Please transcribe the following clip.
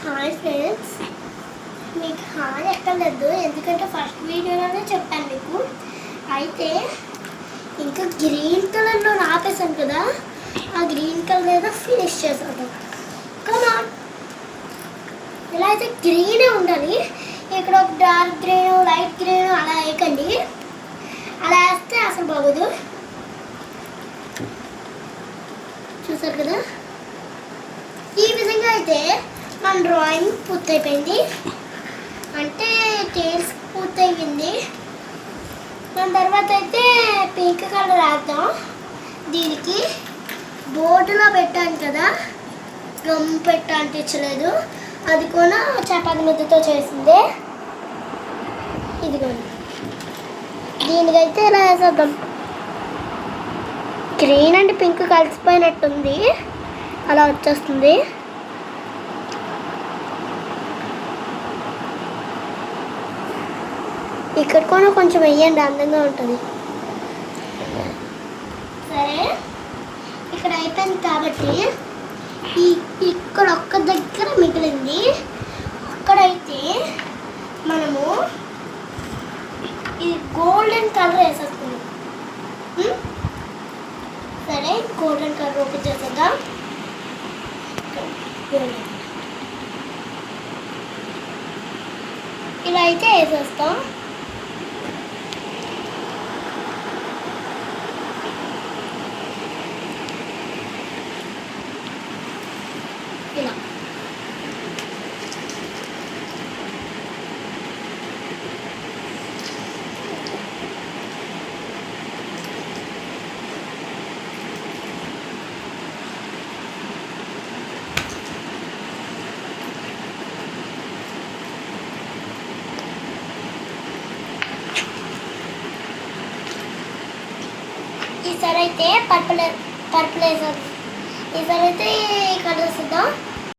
Hi friends, మీకు hi ఎక్కలేదు ఎందుకంటే ఫస్ట్ వీడియోలోనే చెప్పాను మీకు. అయితే ఇంకా గ్రీన్ కలర్లో ఆపేసాను కదా, ఆ గ్రీన్ కలర్ ఏదో ఫినిష్ చేసాను. కమాన్, ఇలా అయితే గ్రీనే ఉండాలి. ఇక్కడ ఒక డార్క్ గ్రీన్, లైట్ గ్రీన్ అలా వేయకండి. అలా వేస్తే అసలు బాగోదు. చూసారు కదా, ఈ విధంగా అయితే మన డ్రాయింగ్ పూర్తయిపోయింది. అంటే టేల్స్ పూర్తయింది. దాని తర్వాత అయితే పింక్ కలర్ వేద్దాం. దీనికి బోర్డులో పెట్టాను కదా, గమ్ పెట్ట అంటించలేదు, అది కూడా చపాతి ముద్దతో చేసిందే. ఇదిగోండి, దీనికైతే ఇలా వేసేద్దాం. గ్రీన్ అండ్ పింక్ కలిసిపోయినట్టుంది, అలా వచ్చేస్తుంది. ఇక్కడ కూడా కొంచెం వేయండి, అందంగా ఉంటుంది. సరే, ఇక్కడ అయిపోయింది కాబట్టి ఇక్కడ ఒక్క దగ్గర మిగిలింది. అక్కడైతే మనము ఈ గోల్డెన్ కలర్ వేసేస్తున్నాం. సరే, గోల్డెన్ కలర్ ఓపెన్ చేసేద్దాం. ఇలా అయితే వేసేస్తాం. ఇలా ఈసారి అయితే పర్పుల్ వేసేద్దాం. ఈసారి అయితే కలర్ వేసేద్దాం.